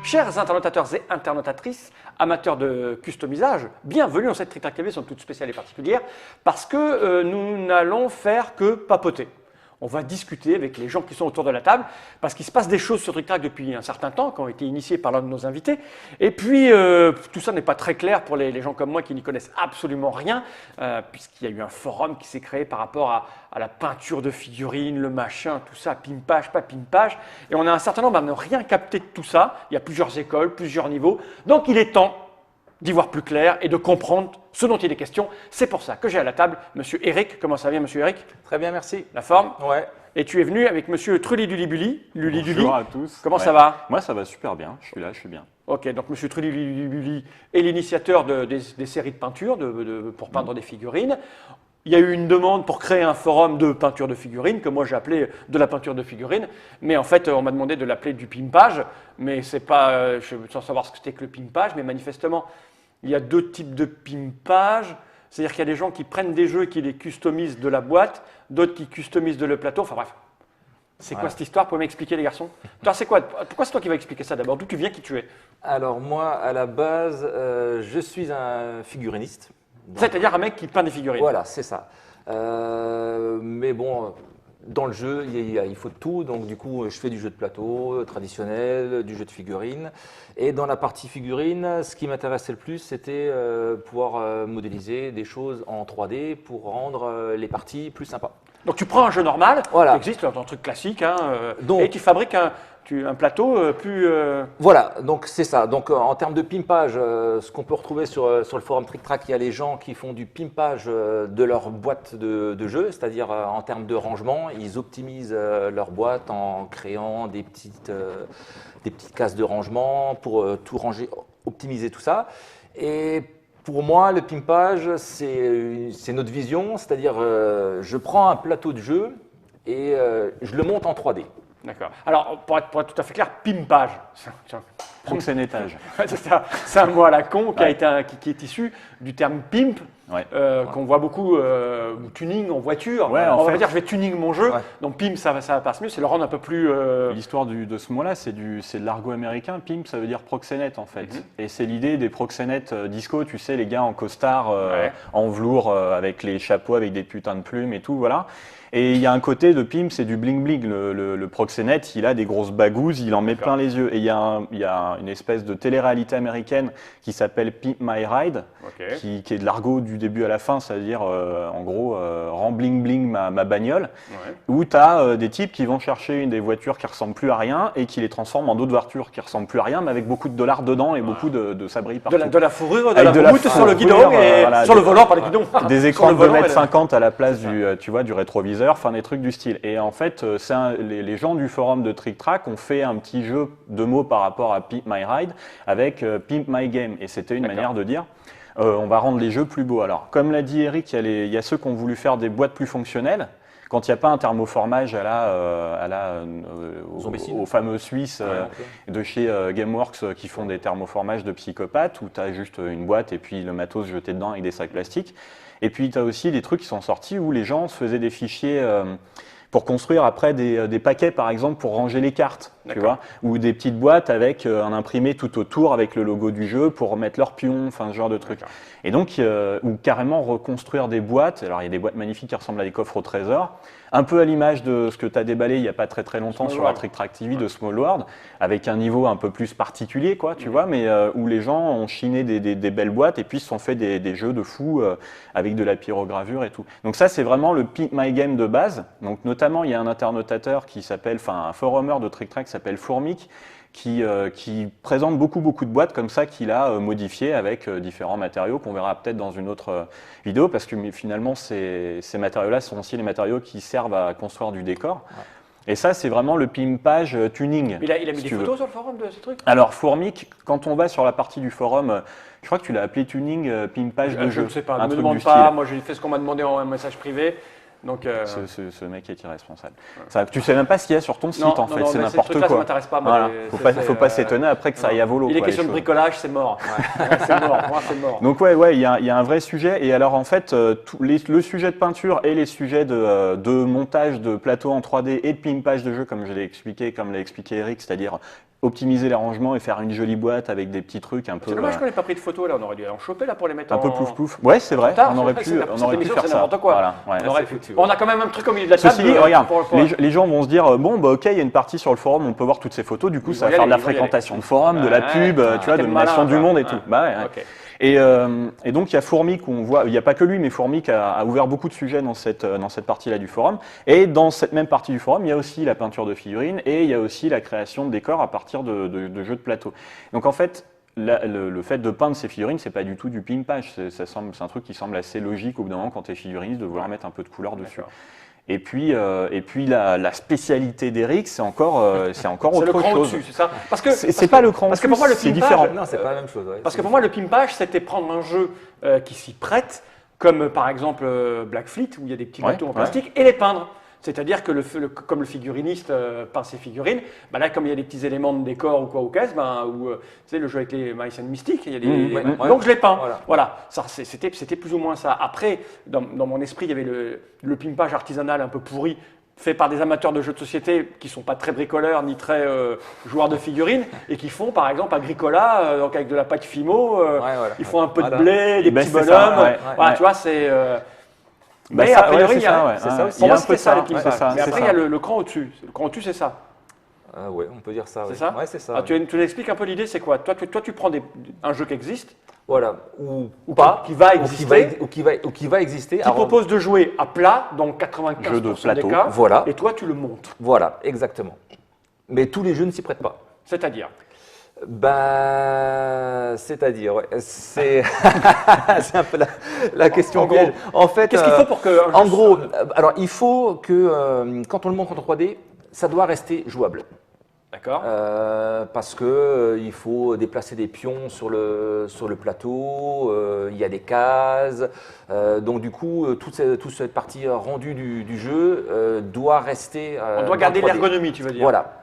Chers internautateurs et internautatrices, amateurs de customisage, bienvenue dans cette Trick Track TV, sont toute spéciale et particulière, parce que nous n'allons faire que papoter. On va discuter avec les gens qui sont autour de la table, parce qu'il se passe des choses sur Trick Track depuis un certain temps, qui ont été initiées par l'un de nos invités. Et puis, tout ça n'est pas très clair pour les gens comme moi qui n'y connaissent absolument rien, puisqu'il y a eu un forum qui s'est créé par rapport à la peinture de figurines, le machin, tout ça, pimpage, pas pimpage. Et on a un certain nombre à ne rien capter de tout ça. Il y a plusieurs écoles, plusieurs niveaux. Donc, il est temps d'y voir plus clair et de comprendre ce dont il est question. C'est pour ça que j'ai à la table Monsieur Eric. Comment ça va, Monsieur Eric? Très bien, merci. La forme? Ouais. Et tu es venu avec Monsieur Trulli Dulibuli. Bonjour à tous. Comment ça va? Moi, ça va super bien. Je suis là, je suis bien. Ok, donc Monsieur Trulli Dulibuli est l'initiateur des séries de peinture pour peindre des figurines. Il y a eu une demande pour créer un forum de peinture de figurines, que moi j'ai appelé de la peinture de figurines, mais en fait on m'a demandé de l'appeler du pimpage, mais c'est pas, sans savoir ce que c'était que le pimpage, mais manifestement il y a deux types de pimpage, c'est-à-dire qu'il y a des gens qui prennent des jeux et qui les customisent de la boîte, d'autres qui customisent de le plateau, enfin bref. C'est quoi cette histoire? Vous pouvez m'expliquer les garçons? Toi, c'est quoi? Pourquoi c'est toi qui vas expliquer ça d'abord? D'où tu viens, qui tu es? Alors moi, à la base, je suis un figuriniste. C'est-à-dire un mec qui peint des figurines. Voilà, c'est ça. Mais bon, dans le jeu, il faut de tout. Donc du coup, je fais du jeu de plateau traditionnel, du jeu de figurines. Et dans la partie figurines, ce qui m'intéressait le plus, c'était pouvoir modéliser des choses en 3D pour rendre les parties plus sympas. Donc tu prends un jeu normal, Voilà. qui existe, un truc classique, hein, Donc, et tu fabriques un plateau plus… Voilà, donc c'est ça. Donc en termes de pimpage, ce qu'on peut retrouver sur le forum Trick Track, il y a les gens qui font du pimpage de leur boîte de jeu, c'est-à-dire en termes de rangement, ils optimisent leur boîte en créant des petites cases de rangement pour tout ranger, optimiser tout ça. Et pour moi, le pimpage, c'est notre vision, c'est-à-dire je prends un plateau de jeu et je le monte en 3D. D'accord. Alors, pour être tout à fait clair, pimpage. Proxénétage. C'est un mot à la con qui est issu du terme pimp, qu'on voit beaucoup, tuning en voiture. Ouais, on va dire je vais tuning mon jeu, donc pimp ça passe mieux, c'est le rendre un peu plus… L'histoire de ce mot-là, c'est de l'argot américain. Pimp, ça veut dire proxénète en fait. Et c'est l'idée des proxénètes disco, tu sais, les gars en costard, en velours, avec les chapeaux, avec des putains de plumes et tout, voilà. Et il y a un côté de pimp, c'est du bling bling. Le proxénète, il a des grosses bagouses, il en met plein les yeux. Et il y a une espèce de télé-réalité américaine qui s'appelle Pimp My Ride, qui est de l'argot du début à la fin, c'est-à-dire en gros, rend bling bling ma bagnole, où tu as des types qui vont chercher des voitures qui ressemblent plus à rien et qui les transforment en d'autres voitures qui ressemblent plus à rien, mais avec beaucoup de dollars dedans et beaucoup de sabris partout. De la fourrure, de la moumoute sur le guidon et sur le volant par le guidon. Des écrans de 2,50 m à la place du rétroviseur. Enfin des trucs du style. Et en fait, les gens du forum de Trick Track ont fait un petit jeu de mots par rapport à Pimp My Ride avec Pimp My Game. Et c'était une manière de dire on va rendre les jeux plus beaux. Alors, comme l'a dit Eric, il y a ceux qui ont voulu faire des boîtes plus fonctionnelles. Quand il n'y a pas un thermoformage aux fameux Suisses de chez Gameworks qui font des thermoformages de psychopathes où tu as juste une boîte et puis le matos jeté dedans avec des sacs plastiques. Et puis tu as aussi des trucs qui sont sortis où les gens se faisaient des fichiers pour construire après des paquets par exemple pour ranger les cartes, tu vois, ou des petites boîtes avec un imprimé tout autour avec le logo du jeu pour remettre leurs pions, enfin ce genre de trucs. Et donc, ou carrément reconstruire des boîtes, alors il y a des boîtes magnifiques qui ressemblent à des coffres au trésor, un peu à l'image de ce que tu as déballé il n'y a pas très longtemps sur la Trick Track TV de Small World, avec un niveau un peu plus particulier, quoi, tu vois, mais où les gens ont chiné des belles boîtes et puis se sont fait des jeux de fous avec de la pyrogravure et tout. Donc ça, c'est vraiment le Pimp My Game de base. Donc notamment, il y a un internautateur qui s'appelle, enfin un forumer de Trick Track qui s'appelle Fourmic, qui présente beaucoup de boîtes comme ça qu'il a modifiées avec différents matériaux qu'on verra peut-être dans une autre vidéo parce que finalement ces matériaux-là sont aussi les matériaux qui servent à construire du décor. Et ça, c'est vraiment le pimpage tuning. Il a mis des photos sur le forum de ces trucs? Alors, Fourmic, quand on va sur la partie du forum, je crois que tu l'as appelé tuning pimpage de jeu. Je ne sais pas, un ne me truc demande du pas, style. moi j'ai fait ce qu'on m'a demandé en message privé. Donc, ce mec est irresponsable. Ça, tu sais même pas ce qu'il y a sur ton site en fait, c'est n'importe quoi. Ça m'intéresse pas. Moi, voilà. Faut pas s'étonner après que ça aille à volo. Il est question de bricolage, c'est mort. C'est mort. Moi, c'est mort. Donc il y a un vrai sujet. Et alors en fait, le sujet de peinture et les sujets de montage de plateaux en 3D et de pimpage de jeu, comme je l'ai expliqué, comme l'a expliqué Eric, c'est-à-dire optimiser les rangements et faire une jolie boîte avec des petits trucs un peu. C'est dommage qu'on n'ait pas pris de photos là, on aurait dû en choper là pour les mettre un en. peu plouf plouf. Ouais, c'est vrai, Tard, on aurait cette pu émission, faire c'est ça. n'importe quoi. Voilà, ouais. On aurait pu. On a quand même un truc au milieu de la table. Ceci dit, regarde, pour- les gens vont se dire bon, bah, ok, il y a une partie sur le forum, on peut voir toutes ces photos, du coup, Ils ça vont va y faire de la aller, ils vont y fréquentation de forum, de la Ouais, pub, tu vois, t'es domination malin, du quoi. monde et tout. Ouais. Bah, ouais. Ok. Et donc, il y a Fourmi qu'on voit, il n'y a pas que lui, mais Fourmi qui a ouvert beaucoup de sujets dans cette partie-là du forum. Et dans cette même partie du forum, il y a aussi la peinture de figurines et il y a aussi la création de décors à partir de jeux de plateau. Donc, en fait, le fait de peindre ces figurines, c'est pas du tout du pimpage. C'est un truc qui semble assez logique au bout d'un moment quand tu es figuriniste de vouloir mettre un peu de couleur dessus. Et puis la spécialité d'Eric, c'est encore C'est autre le cran chose. au-dessus, c'est ça. Parce que C'est pas le cran parce que au-dessus, pour moi, le c'est pimpage, différent. Non, c'est pas la même chose. Ouais. Parce que pour moi, le pimpage, c'était prendre un jeu qui s'y prête, comme par exemple Black Fleet, où il y a des petits Ouais, bateaux en plastique, et les peindre. C'est-à-dire que comme le figuriniste peint ses figurines, bah là, comme il y a des petits éléments de décor ou quoi ou qu'est-ce, tu sais, le jeu avec les Mice and Mystics, il y a des, donc je les peins. Voilà. Ça, c'était plus ou moins ça. Après, dans mon esprit, il y avait le pimpage artisanal un peu pourri, fait par des amateurs de jeux de société qui ne sont pas très bricoleurs ni très joueurs de figurines et qui font par exemple Agricola, donc avec de la pâte Fimo, ils font un peu de blé, des petits bonhommes. Ça, tu vois, c'est. Bah mais ça, a priori, c'est il y a ça, ouais. c'est ça Ouais. aussi. Il y Pour a moi, un peu c'était ça les ça, pimpages. ouais, c'est ça, Mais c'est après, ça. il y a le cran au-dessus. Le cran au-dessus, c'est ça. Ouais, on peut dire ça. C'est ouais. ça. Ouais, c'est ça. Ah, tu nous expliques un peu l'idée, c'est quoi? Toi, tu prends un jeu qui existe, Voilà. Ou pas, qui va exister, ou qui va exister. qui Alors, propose de jouer à plat dans 95% Jeu de des plateau. cas, Voilà. et toi, tu le montes. Voilà, exactement. Mais tous les jeux ne s'y prêtent pas. C'est-à-dire. C'est-à-dire, ouais, c'est c'est un peu la question En gros, piège. En fait, qu'est-ce qu'il faut pour que. en gros, alors il faut que quand on le montre en 3D, ça doit rester jouable. D'accord. Parce que il faut déplacer des pions sur le plateau, il y a des cases, donc du coup toute cette partie rendue du jeu doit rester. On doit garder dans le 3D. l'ergonomie, tu veux dire. Voilà.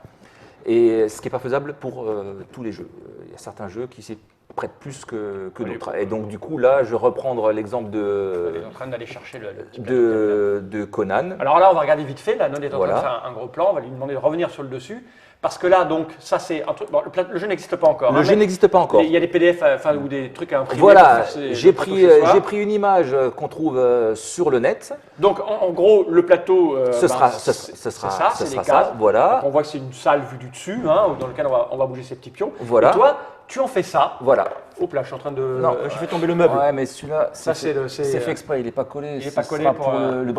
Et ce qui n'est pas faisable pour tous les jeux. Il y a certains jeux qui s'y prêtent plus que d'autres. Et donc du coup là, je vais reprendre l'exemple On est en train d'aller chercher le petit plateau. de Conan. Alors là, on va regarder vite fait. Là, Nod est en train Voilà. de faire un gros plan. On va lui demander de revenir sur le dessus. Parce que là, donc, ça, c'est un truc. Bon, le jeu n'existe pas encore. Le jeu n'existe pas encore. Il y a des PDF ou des trucs à imprimer. Voilà, pour faire ces- j'ai les photos chez soi. pris une image qu'on trouve sur le net. Donc, en gros, le plateau. Ce sera c'est ça, c'est des cases. voilà. Donc, on voit que c'est une salle vue du dessus, dans laquelle on va bouger ces petits pions. Voilà. Et toi, tu en fais ça. Voilà. Hop là, je suis en train de. Non. J'ai fait tomber le meuble. Ouais, mais celui-là, Ça, c'est fait exprès, il n'est pas collé. il est pas Ce collé sera pour,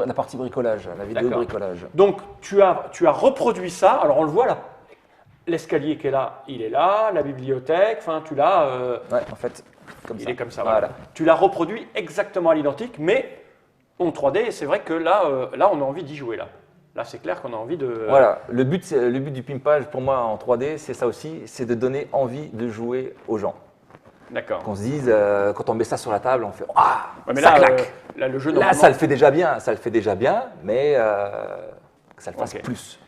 la partie bricolage, la vidéo D'accord. bricolage. Donc, tu as reproduit ça. Alors, on le voit là. L'escalier qui est là, il est là. La bibliothèque, enfin, tu l'as. Ouais, en fait, comme Il ça. est comme ça. Voilà. Voilà. Tu l'as reproduit exactement à l'identique, mais en 3D. Et c'est vrai que là, on a envie d'y jouer. Là, c'est clair qu'on a envie de. Voilà, le but du pimpage pour moi en 3D, c'est ça aussi, c'est de donner envie de jouer aux gens. D'accord. Qu'on se dise, quand on met ça sur la table, on fait « Ah, Ouais, mais ça là, claque là, le jeu, Là, normalement- ça le fait déjà bien, mais que ça le fasse Ok. plus.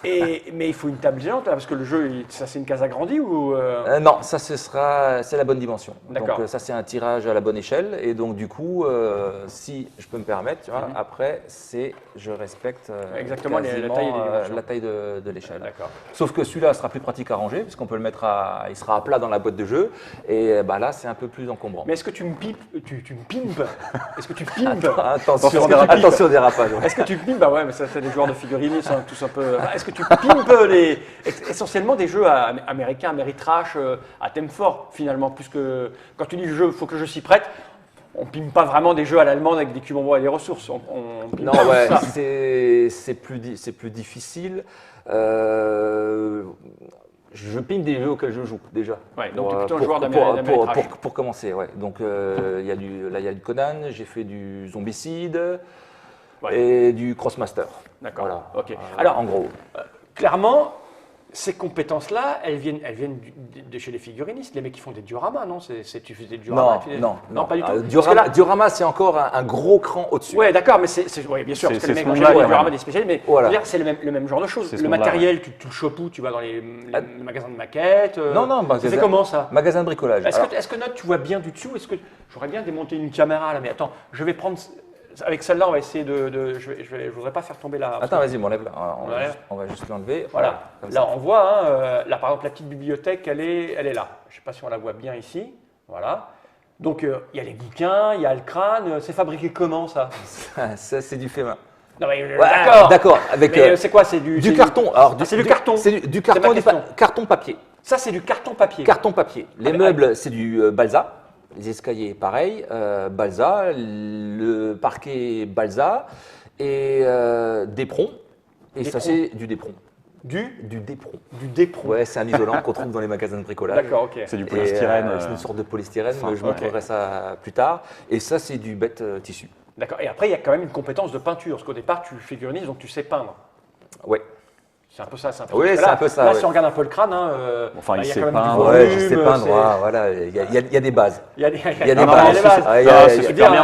Mais il faut une table géante, là, parce que le jeu, ça, c'est une case agrandie ou. Non, ça c'est la bonne dimension. D'accord. Donc ça c'est un tirage à la bonne échelle et donc du coup, si je peux me permettre, tu vois, après je respecte Exactement la quasiment, taille et les dimensions. la taille de l'échelle. D'accord. Sauf que celui-là sera plus pratique à ranger puisqu'on peut le mettre il sera à plat dans la boîte de jeu et là c'est un peu plus encombrant. Mais est-ce que tu me pimpes tu me pimpes Est-ce que tu pimpes Attention, Attention, au dérapage. ouais. Est-ce que tu pimpes Bah ouais, mais ça, c'est des joueurs de figurines, ils sont tous un peu. Est-ce que tu pimpes essentiellement des jeux américains, Ameritrash, à thème fort finalement, plus que quand tu dis le jeu, il faut que le jeu s'y prête. On pimpe pas vraiment des jeux à l'allemande avec des cubes en bois et des ressources. On pimpe Non, pas ouais, ça. c'est plus difficile. Je pimpe des jeux auxquels je joue déjà. Ouais, donc tu es plutôt un joueur d'Ameritrash. pour commencer, ouais. Donc il y a du Conan, j'ai fait du Zombicide et du Crossmaster. D'accord. Voilà. Ok. Alors, en gros. clairement, ces compétences-là, elles viennent de chez les figurinistes, les mecs qui font des dioramas, non Tu fais des dioramas Non, pas du tout. Diorama, Parce que là- Diorama, c'est encore un gros cran au-dessus. Ouais, d'accord, mais oui, bien sûr, C'est- parce que les c'est mecs ce ont monde-là, des quand dioramas, même. des spécialistes, mais Voilà. je veux dire, c'est le même genre de choses. C'est ce Le monde-là, matériel, tu le chopes où Tu vas dans les magasins de maquettes Non, Ça magasin- fait comment ça Magasin de bricolage. Alors, Est-ce que Nod, tu vois bien du dessous J'aurais bien démonté une caméra là, mais attends, je vais prendre avec celle-là, on va essayer je voudrais pas faire tomber la. Attends, vas-y, m'enlève là. Ouais. On va juste l'enlever. Voilà. Comme Là, ça. on voit, hein, là, par exemple, la petite bibliothèque, elle est là. Je ne sais pas si on la voit bien ici. Voilà. Donc, il y a les bouquins, il y a le crâne. C'est fabriqué comment, ça? Ça, c'est du fait main. Non, mais, Ouais, d'accord. Avec Mais c'est quoi? C'est du carton. Alors, c'est du carton. C'est du ma carton, question. carton papier. Ça, c'est du carton papier. Carton papier. Les mais- meubles, c'est du balsa. Les escaliers, pareil. Balsa. Le parquet, balsa. Et d'éperon. Et ça, D'éperon. c'est du d'éperon. Du D'éperon. d'éperon. Ouais, c'est un isolant qu'on trouve dans les magasins de bricolage. D'accord, ok. C'est du Et, polystyrène. c'est une sorte de polystyrène, Enfin, je montrerai ça plus tard. Et ça, c'est du bête tissu. D'accord. Et après, il y a quand même une compétence de peinture. Parce qu'au départ, tu figurinises, donc tu sais peindre. Ouais. C'est un peu ça. Oui, parce que c'est là- un peu ça, Là, ouais. si on regarde un peu le crâne, hein, Enfin, il y a sait quand même du peindre. volume, Ouais, je sais peindre. c'est- Voilà, il y a des bases. Il y a des Il y a des il y a bases. des bases. Ah, il y Non, a- c'est il y a- super bien.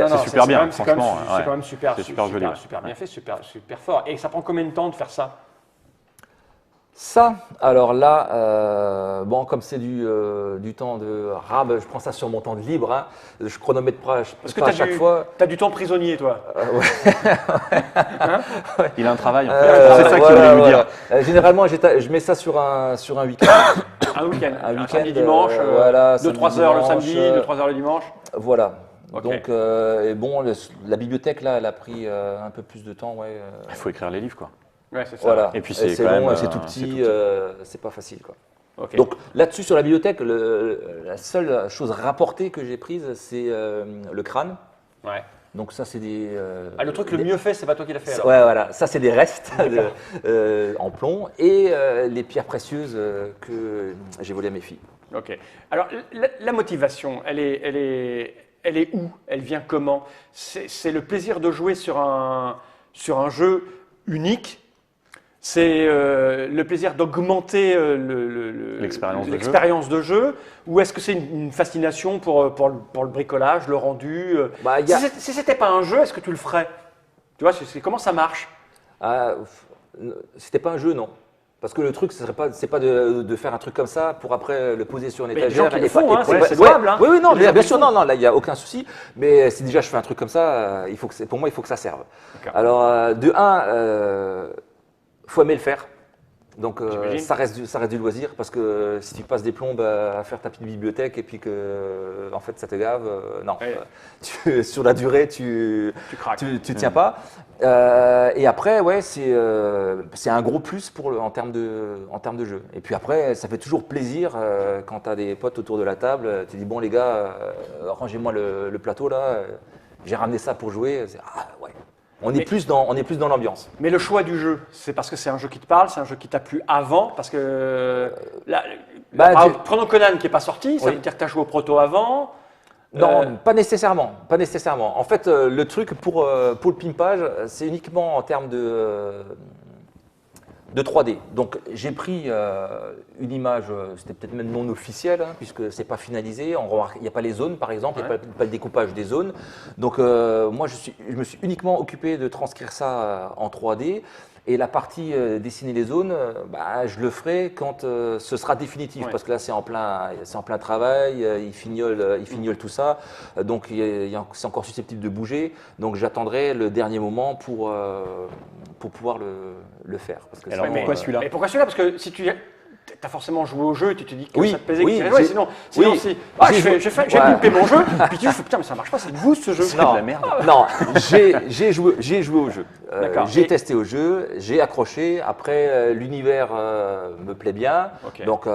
non, C'est super bien, quand même- franchement, C'est ouais. quand même super, C'est super joli, ouais. super bien fait, super fort. Et ça prend combien de temps de faire ça? Ça, alors là, bon, comme c'est du temps de rab, je prends ça sur mon temps de libre. Hein. Je chronomètre pas, Parce que pas à tu chaque fois. as du temps prisonnier, toi. Il a un travail, en fait. C'est ça qu'il Voilà, voulait nous dire. voilà. Généralement, je mets ça sur un week-end. Un week-end, Un week-end, samedi, dimanche, voilà, 2-3 heures le samedi, samedi, dimanche, 2-3 heures le dimanche. Voilà. Ok. Donc, et bon, la bibliothèque, là, elle a pris un peu plus de temps. Ouais, Il faut écrire les livres, quoi. Ouais, c'est ça. voilà. Et puis, c'est quand long, même, c'est tout c'est petit, tout petit. c'est pas facile, quoi. Ok. Donc là-dessus, sur la bibliothèque, la seule chose rapportée que j'ai prise, c'est le crâne. Ouais. Donc ça, c'est des... Ah, le truc le mieux fait, c'est pas toi qui l'as fait. alors. Ouais, voilà, ça c'est des restes en plomb et les pierres précieuses que j'ai volées à mes filles. Ok. Alors, la motivation, elle est où? Elle vient comment? C'est le plaisir de jouer sur un jeu unique. C'est le plaisir d'augmenter l'expérience de jeu. Ou est-ce que c'est une fascination pour le bricolage, le rendu? Bah, il y a- Si c'était pas un jeu, est-ce que tu le ferais? Tu vois, comment ça marche? C'était pas un jeu, non. Parce que le truc, c'est pas de faire un truc comme ça pour après le poser sur une Mais il y a des étagère. gens qui le et pas- font, et hein, pas- c'est jouable, hein. Oui, oui, non, Il y a des gens bien qui sûr, le font. non, là, il n'y a aucun souci. Mais si déjà je fais un truc comme ça, pour moi, il faut que ça serve. D'accord. Alors, de un, faut aimer le faire. Donc J'imagine. ça reste du loisir parce que si tu passes des plombes à faire ta petite bibliothèque et puis que en fait ça te gave, non. Ouais. Sur la durée, tu Tu craques. tiens pas. Et après, ouais, c'est un gros plus en termes de jeu. Et puis après, ça fait toujours plaisir quand tu as des potes autour de la table. Tu dis bon les gars, rangez-moi le plateau là. J'ai ramené ça pour jouer. Ah ouais. On est plus dans l'ambiance. Mais le choix du jeu, c'est parce que c'est un jeu qui te parle, c'est un jeu qui t'a plu avant, parce que Bah, par exemple, prenons Conan qui n'est pas sorti, ça Oui. veut dire que tu as joué au proto avant. Non, pas nécessairement. Pas nécessairement. En fait, le truc pour le pimpage, c'est uniquement en termes de 3D. Donc, j'ai pris une image, c'était peut-être même non officielle, hein, puisque c'est pas finalisé. On remarque, il n'y a pas les zones, par exemple, il n'y a pas le découpage des zones. Donc, moi, je me suis uniquement occupé de transcrire ça en 3D. Et la partie dessiner les zones, je le ferai quand ce sera définitif, Ouais. parce que là c'est en plein travail, il fignole tout ça, donc c'est encore susceptible de bouger, donc j'attendrai le dernier moment pour pouvoir le faire. Parce que Alors, sinon, pourquoi celui-là? Mais pourquoi celui-là? Parce que si tu as forcément joué au jeu et tu te dis que Oui, ça te plaisait, oui, que tu y allais jouer, j'ai- sinon oui, si j'ai j'ai ouais. pimpé mon jeu, puis tu fais putain mais ça marche pas, c'est de boost ce jeu. C'est de la merde. Non, j'ai joué au jeu. D'accord. J'ai Et- testé au jeu, j'ai accroché. Après, l'univers me plaît bien, Ok. donc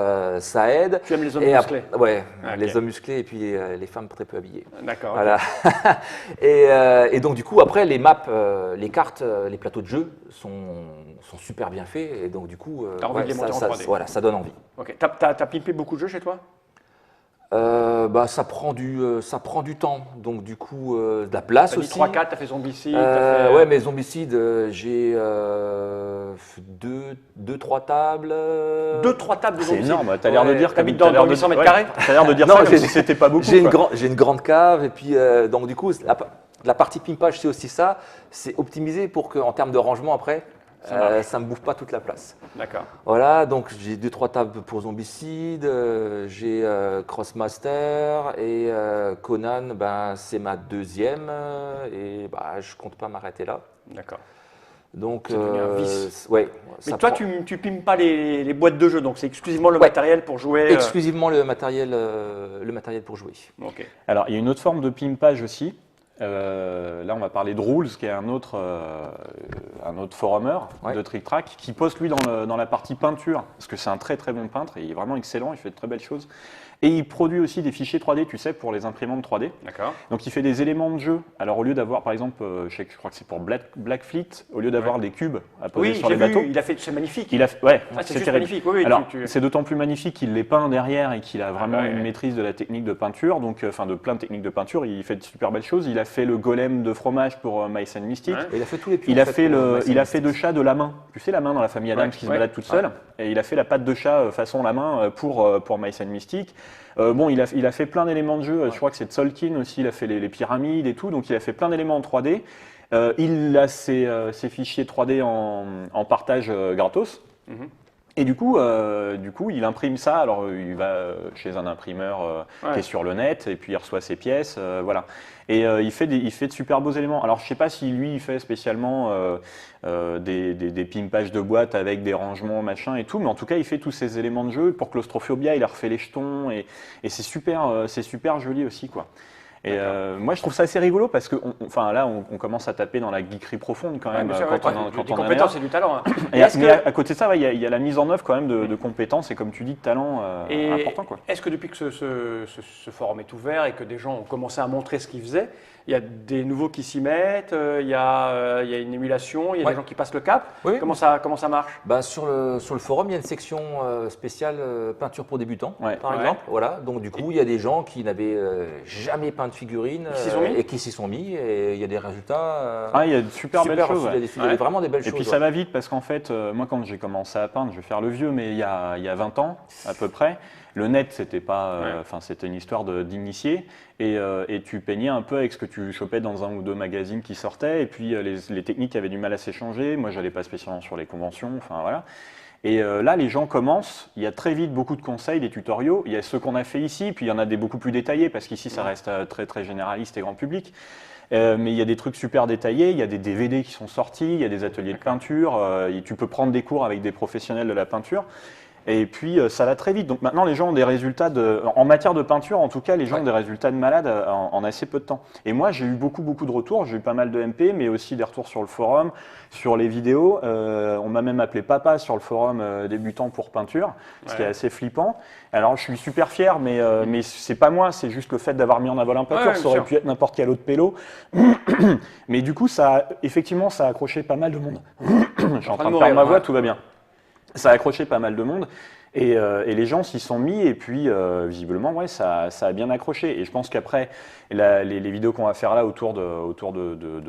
ça aide. Tu aimes les hommes Et musclés. Ouais, Ok. les hommes musclés et puis les femmes très peu habillées. D'accord. ok. Voilà. Et donc du coup, après, les maps, les cartes, les plateaux de jeu sont super bien faits. Et donc du coup, T'as envie de les monter en 3D. voilà, ça donne envie. Ok. T'as pimpé beaucoup de jeux chez toi? Ça prend du temps, donc du coup, de la place T'as dit aussi. 3-4, t'as fait Zombicide, t'as fait... Ouais, mais Zombicide, j'ai 2-3 tables. 2-3 tables de C'est Zombicide. énorme. T'as l'air de Ouais. dire T'habites comme- dans t'as l'air de- 800 mètres ouais, carrés? T'as l'air de dire Non, ça comme j'ai- si c'était pas beaucoup. J'ai quoi. une grande cave, et puis donc du coup, la partie pimpage, c'est aussi ça, c'est optimisé pour qu'en termes de rangement après, ça me bouffe pas toute la place. D'accord. Voilà, donc j'ai 2-3 tables pour Zombicide, j'ai Crossmaster et Conan, ben, c'est ma deuxième et bah, je compte pas m'arrêter là. D'accord. Donc, C'est devenu un vice. ouais. Mais ça toi, prend tu pimes pas les boîtes de jeu, donc c'est exclusivement le matériel pour jouer. exclusivement le matériel pour jouer. Ok. Alors, il y a une autre forme de pimpage aussi. Là, on va parler de Rules, qui est un autre forummer de Trick Track, qui poste lui dans la partie peinture, parce que c'est un très très bon peintre, et il est vraiment excellent, il fait de très belles choses. Et il produit aussi des fichiers 3D, tu sais, pour les imprimantes 3D. D'accord. Donc il fait des éléments de jeu. Alors au lieu d'avoir, par exemple, je crois que c'est pour Black Fleet, au lieu d'avoir des cubes à poser Oui, sur j'ai les bateaux, vu, il a fait, c'est magnifique. ouais, Ah, c'est c'est juste terrible. magnifique. Oui, oui, Alors, tu- c'est d'autant plus magnifique qu'il les peint derrière et qu'il a vraiment ouais. une maîtrise de la technique de peinture, donc enfin de plein de techniques de peinture. Il fait de super belles choses. Il a fait le golem de fromage pour Mice and Mystic. Ouais. Et il a fait tous les pions. Il a en fait, pour Mice and il a Mystic. fait de chat de la main. Tu sais la main dans la famille Adams Ouais, qui se ouais. balade toute seule. Et il a fait la patte de chat façon la main pour Mice and Mystic. Bon, il a fait plein d'éléments de jeu. Je crois que c'est Tzolk'in aussi. Il a fait les pyramides et tout. Donc il a fait plein d'éléments en 3D. Il a ses fichiers 3D en partage gratos. Mhm. Et du coup, il imprime ça. Alors, il va chez un imprimeur Ouais. qui est sur le net, et puis il reçoit ses pièces, voilà. Et il fait de super beaux éléments. Alors, je sais pas si lui, il fait spécialement des pimpages de boîtes avec des rangements, machin et tout, mais en tout cas, il fait tous ces éléments de jeu. Pour Claustrophobia, il a refait les jetons, et c'est super joli aussi, quoi. Et moi, je trouve ça assez rigolo parce que, là, on commence à taper dans la geekerie profonde quand même bien sûr, quand ouais, on des en est là. compétences et du talent. Hein. Et Est-ce mais que- à côté de ça, il y a la mise en œuvre quand même de compétences et comme tu dis, de talent Et important, quoi. est-ce que depuis que ce forum est ouvert et que des gens ont commencé à montrer ce qu'ils faisaient, il y a des nouveaux qui s'y mettent, il y a une émulation, il y a Ouais. des gens qui passent le cap. Oui. Comment ça marche? Bah, sur le forum, il y a une section spéciale peinture pour débutants, Ouais. par Ouais. exemple. Voilà. Donc du coup, il y a des gens qui n'avaient jamais peint de figurines Qui s'y sont mis et qui s'y sont mis. Et il y a des résultats Ah, il y a de super belles choses. il y a Ouais. des- il y a vraiment des belles Et choses. puis ça va vite parce qu'en fait, moi quand j'ai commencé à peindre, je vais faire le vieux, mais il y a 20 ans à peu près, le net c'était pas, c'était une histoire d'initié et tu peignais un peu avec ce que tu chopais dans un ou deux magazines qui sortaient et puis les techniques avaient du mal à s'échanger. Moi j'allais pas spécialement sur les conventions, enfin voilà. Et là, les gens commencent, il y a très vite beaucoup de conseils, des tutoriaux. Il y a ceux qu'on a fait ici, puis il y en a des beaucoup plus détaillés, parce qu'ici, ça reste très, très généraliste et grand public. Mais il y a des trucs super détaillés, il y a des DVD qui sont sortis, il y a des ateliers de peinture, et tu peux prendre des cours avec des professionnels de la peinture. Et puis, ça va très vite. Donc maintenant, les gens ont des résultats en matière de peinture, en tout cas, les gens ont des résultats de malade en assez peu de temps. Et moi, j'ai eu beaucoup de retours. J'ai eu pas mal de MP, mais aussi des retours sur le forum, sur les vidéos. On m'a même appelé papa sur le forum débutant pour peinture, ce qui est assez flippant. Alors, je suis super fier, mais c'est pas moi, c'est juste le fait d'avoir mis en avant un peinture. Ouais, Ça aurait bien pu être n'importe quel autre pélo. Mais du coup, effectivement, ça a accroché pas mal de monde. Je suis en train de perdre ma voix, tout va bien. Ça a accroché pas mal de monde et les gens s'y sont mis et puis visiblement ouais, ça a bien accroché et je pense qu'après les vidéos qu'on va faire là autour de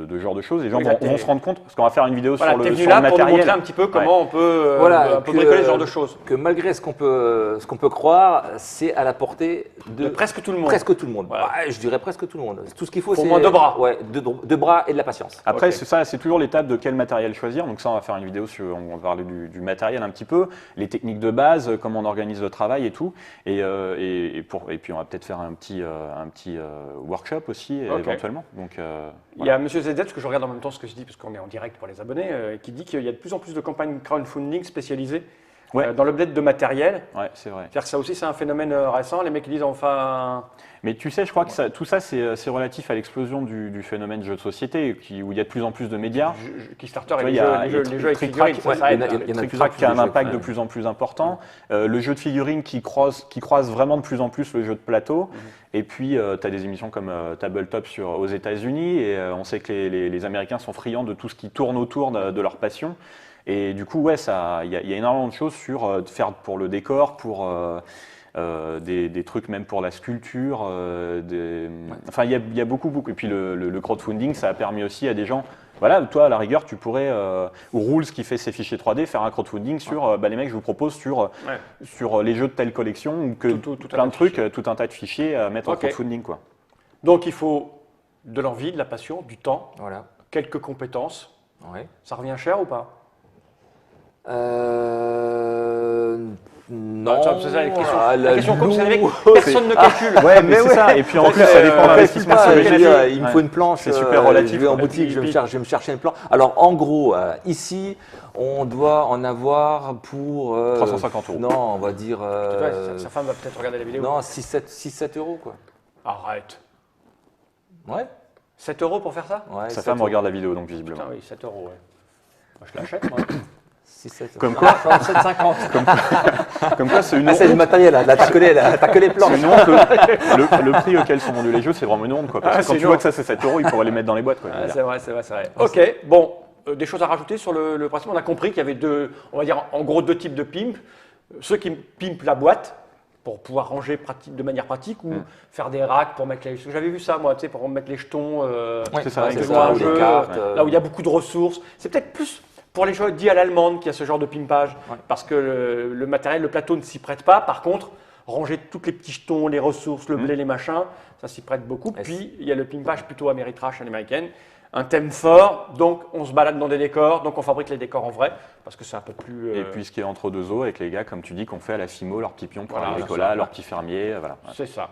ce genre de choses, les gens vont se rendre compte parce qu'on va faire une vidéo Voilà, sur t'es le venu là pour nous matériel. montrer un petit peu comment on peut, un peu que- bricoler ce genre de choses. Que malgré ce qu'on peut croire, c'est à la portée De presque tout le monde. Presque tout le monde. Voilà. Ouais, je dirais presque tout le monde. Tout ce qu'il faut, Faut c'est au moins 2 bras. Ouais, deux bras et de la patience. Après, Ok. c'est toujours l'étape de quel matériel choisir. Donc ça, on va faire une vidéo on va parler du matériel un petit peu, les techniques de base, comment on organise le travail et tout. Et puis on va peut-être faire un petit workshop aussi Ok. éventuellement. Donc Il y a Monsieur ZZ, parce que je regarde en même temps ce que je dis, parce qu'on est en direct pour les abonnés, qui dit qu'il y a de plus en plus de campagnes crowdfunding spécialisées dans l'update de matériel. ouais, c'est vrai. C'est-à-dire que ça aussi, c'est un phénomène récent. Les mecs qui disent enfin. Mais tu sais, je crois que tout ça, c'est relatif à l'explosion du phénomène jeu de société, où il y a de plus en plus de médias. Kickstarter Tu et vois, les jeux avec Trick figurines, Track, ça il y en a- aide. il y en a de Trick plus en Track plus qui a de un jeux, impact ouais. de plus en plus important. Le jeu de figurines qui croise vraiment de plus en plus le jeu de plateau. Et puis, tu as des émissions comme Tabletop aux États-Unis. Et on sait que les Américains sont friands de tout ce qui tourne autour de leur passion. Et du coup, ouais, il y a énormément de choses sur faire pour le décor, pour des trucs même pour la sculpture. Enfin, il y a beaucoup. Et puis le crowdfunding, ça a permis aussi à des gens. Voilà, toi, à la rigueur, tu pourrais, ou Rules qui fait ses fichiers 3D, faire un crowdfunding sur, les mecs, je vous propose sur les jeux de telle collection, ou que Tout un plein tas de de trucs, tout un tas de fichiers à mettre en Ok. crowdfunding, quoi. Donc il faut de l'envie, de la passion, du temps, Voilà. quelques compétences. Ouais. Ça revient cher ou pas? Non. C'est ça, Ah, la question comme c'est avec loup. personne ne calcule. Ouais, mais c'est ça. Et puis en plus, ça dépend de l'investissement sur Je veux lequel dire, il me faut une planche. C'est super relatif, Je vais en quoi. boutique, je vais me chercher une planche. Alors, en gros, ici, on doit en avoir pour. 350 €. Non, on va dire. Sa femme va peut-être regarder la vidéo. Non, 6-7 euros, quoi. Arrête. Ouais. 7 € pour faire ça? Ouais, Sa 7 femme euros. regarde la vidéo, donc visiblement. Putain, oui, 7 €. Ouais. Moi, je l'achète, moi. 6-7 Comme euros. quoi, 7,50. comme quoi, c'est une Ah, c'est du matériel, là, t'as que les planches. C'est une honte que le prix auquel sont vendus les jeux, c'est vraiment une honte. Quoi, parce Ah, que quand c'est tu une vois honte. que ça c'est 7 €, ils pourraient les mettre dans les boîtes. Quoi, je veux dire. C'est vrai, c'est vrai, c'est vrai. Ok, bon, des choses à rajouter sur le principe. On a compris qu'il y avait deux, on va dire en gros deux types de pimp. Ceux qui pimpent la boîte pour pouvoir ranger de manière pratique ou faire des racks pour mettre les. J'avais vu ça moi, tu sais, pour mettre les jetons. C'est ça, Ouais, c'est c'est jouer ça, à un ou jeu, les cartes. là où il y a beaucoup de ressources. C'est peut-être plus pour les jeux dits à l'allemande qu'il y a ce genre de pimpage, parce que le matériel, le plateau ne s'y prête pas. Par contre, ranger tous les petits jetons, les ressources, le blé, les machins, ça s'y prête beaucoup. Et Puis il y a le pimpage plutôt Ameritrash à l'américaine. Un thème fort, donc on se balade dans des décors, donc on fabrique les décors en vrai, parce que c'est un peu plus. Et puis ce qui est entre deux eaux avec les gars, comme tu dis, qu'on fait à la FIMO, leurs petits pions pour Voilà, l'agricola, c'est ça. leurs petits fermiers, voilà. C'est ça.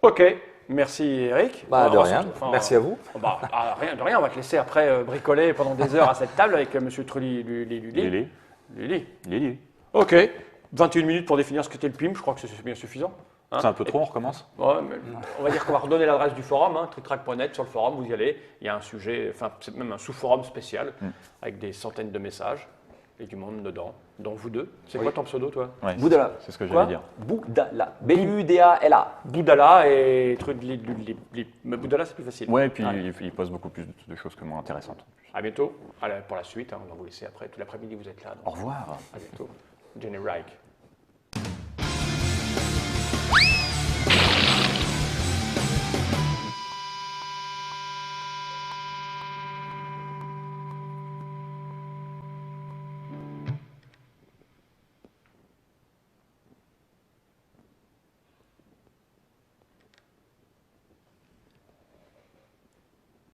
Ok, merci Eric. Bah, de On rien. se retrouve- Merci à vous. Bah, rien, de rien, on va te laisser après bricoler pendant des heures à cette table avec Monsieur Trulli. Lili. Lili. Ok, 21 minutes pour définir ce qu'était le PIM, je crois que c'est bien suffisant. Hein. C'est un peu trop, on recommence. Ouais, mais on va dire qu'on va redonner l'adresse du forum, tricktrack.net, sur le forum, vous y allez. Il y a un sujet, enfin c'est même un sous-forum spécial avec des centaines de messages et du monde dedans, dont vous deux. C'est quoi ton pseudo, toi? Ouais, Boudala. c'est ce que Quoi j'allais dire. Boudala. B-U-D-A-L-A. Boudala et truc mais Boudala, c'est plus facile. Ouais, et puis il pose beaucoup plus de choses que moi intéressantes. À bientôt. Pour la suite, on va vous laisser après. Tout l'après-midi, vous êtes là. Donc. Au revoir. À bientôt. Jenny Reich.